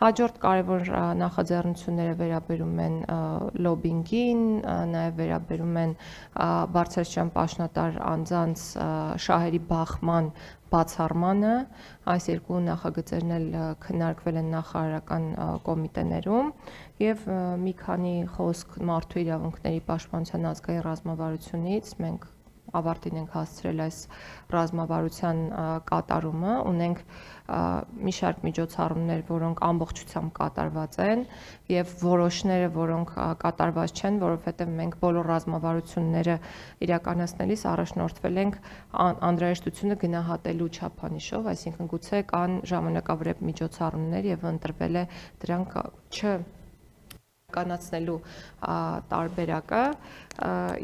Հաջորդ կարևոր նախաձեռնությունները վերաբերում են լոբինգին, նաև վերաբերում են բարձրաստիճան պաշտոնատար անձանց շահերի բախման բացառմանը, այս երկու նախագծերն էլ քննարկվել են նախարարական կոմիտեներում եւ մի քանի խոսք մարդու իրավունքների պաշտպանության ազգային ռազմավարությունից մենք ավարտին ենք հասցրել այս ռազմավարության կատարումը, ունենք մի շարք միջոցառումներ, որոնք ամբողջությամբ կատարված են եւ որոշները, որոնք կատարված չեն, որովհետեւ մենք բոլոր ռազմավարությունները իրականացնելիս առաջնորդվել ենք անհրաժեշտությունը գնահատելու չափանիշով, այսինքն գուցե կան ժամանակավրեպ միջոցառումներ եւ ընտրվել է դրանք կանացնելու տարբերակը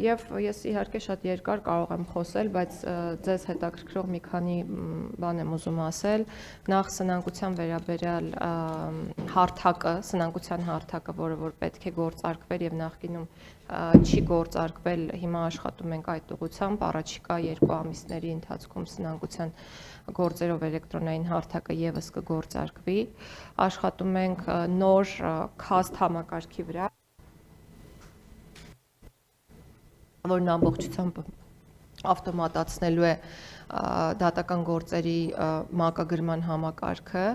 եւ ես իհարկե շատ երկար կարող եմ խոսել, բայց ձեզ հետաքրքրող մի քանի բան եմ ուզում ասել։ Նախ սնանկության վերաբերյալ սնանկության հարթակը, որը որ պետք է գործարկվեր եւ նախկինում չի գործարկվել, հիմա աշխատում ենք այդ ուղղությամբ, առաջիկա 2 ամիսների ընթացքում սնանկության գործերով էլեկտրոնային հարթակը եւս կգործարկվի, աշխատում ենք նոր քաստ համակարգի վրա, որն ամբողջությամբ ավտոմատացնելու է դատական գործերի մակագրման համակարգը,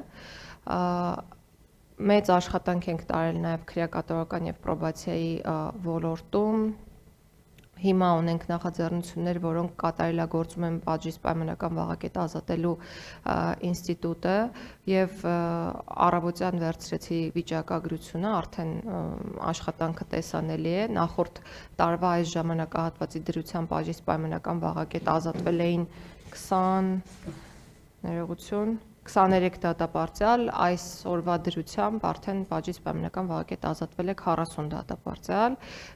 մեծ աշխատանք ենք տարել նաև քրեակատարական եւ պրոբացիայի ոլորտում։ Հիմա ունենք նախաձեռնություններ, որոնք կատարելագործում են պատժից պայմանական վաղակետ ազատելու ինստիտուտը եւ առավոտյան վերցրեցի վիճակագրությունը, արդեն աշխատանքը տեսանելի է։ Նախորդ տարվա այս ժամանակահատվածի դրությամբ պատժից պայմանական վաղակետ ազատվել էին 23 դատապարտյալ, այս օրվա դրությամբ արդեն պատժից պայմանական վաղակետ ազատվել է 40 դատապարտյալ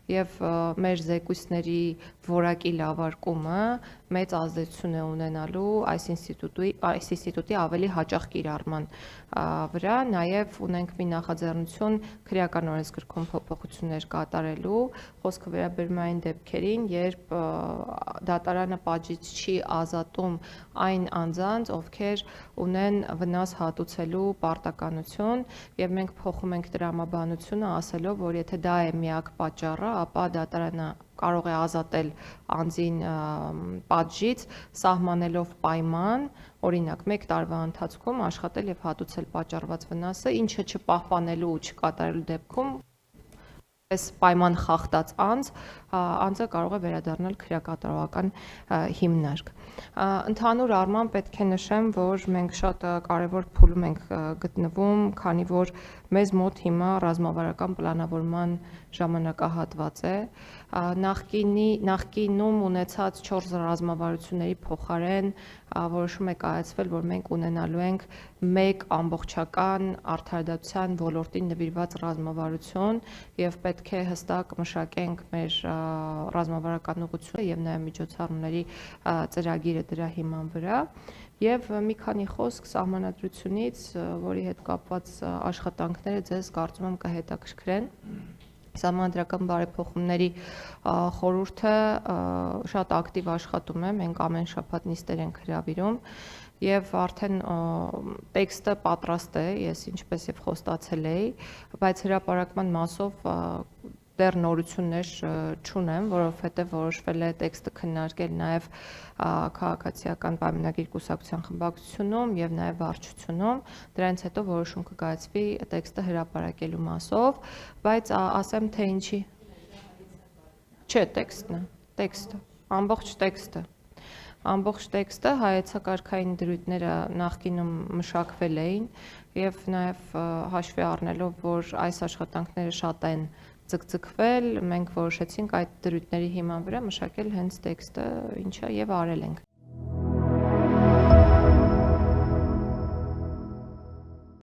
եւ մեր զեկույցների որակի լավարկումը մեծ ազդեցություն է ունենալու այս ինստիտուտի ավելի հաճախ կիրառման վրա, նաեւ ունենք մի նախաձեռնություն քրեական օրենսգրքում փոփոխություններ կատարելու, խոսքը վերաբերում է այն դեպքերին, երբ դատարանը պատժից չի ազատում այն անձանց, ովքեր ունեն վնաս հատուցելու պարտականություն եւ մենք փոխում ենք տրամաբանությունը ասելով, որ եթե դա է միակ պատճառը, ապա դատարանը կարող է ազատել անձին պատժից, սահմանելով պայման, օրինակ 1 տարվա ընթացքում աշխատել եւ հատուցել պատճառված վնասը, ինչը չպահպանելու ու չկատարելու դեպքում այս պայման խախտած անձը կարող է վերադառնալ քրեակատարողական հիմնարկ։ Ընդհանուր առմամբ պետք է նշեմ, որ մենք շատ կարևոր փուլում ենք գտնվում, քանի որ մեզ մոտ հիմա ռազմավարական պլանավորման ժամանակահատված է, նախկինում ունեցած 4 ռազմավարությունների փոխարեն որոշում է կայացվել, որ մենք ունենալու ենք մեկ ամբողջական արդարադատության ոլորտին նվիրված ռազմավարություն եւ պետք է հստակ մշակենք մեր ռազմավարական ուղղությունը եւ նաեւ միջոցառումների ծրագիրը դրա հիման վրա եւ մի քանի խոսք սահմանադրությունից, որի հետ կապված աշխատանքները ձեզ կարծում եմ կհետաքրքրեն։ Սահմանադրական բարեփոխումների խորհուրդը շատ ակտիվ աշխատում է, մենք ամեն շաբաթ նիստեր ենք հրավիրում եւ արդեն տեքստը պատրաստ է, ես ինչպես եւ խոստացել էի, բայց հրապարակման մասով դեռ նորություններ չունեմ, որովհետեւ որոշվել է տեքստը քննարկել նաեւ քաղաքացիական պայմանագիր կուսակցության խմբակցությունում եւ նաեւ վարչությունում, դրանից հետո որոշում կկայացվի տեքստը հրապարակելու մասով, բայց ասեմ թե ինչի։ Չէ, տեքստը, ամբողջ տեքստը հայեցակարգային դրույթները նախկինում մշակվել էին եւ նաեւ հաշվի առնելով, որ այս աշխատանքները շատ են ձգձգվել, մենք որոշեցինք այդ դրույթների հիման վրա մշակել հենց տեքստը, ինչը եւ արել ենք։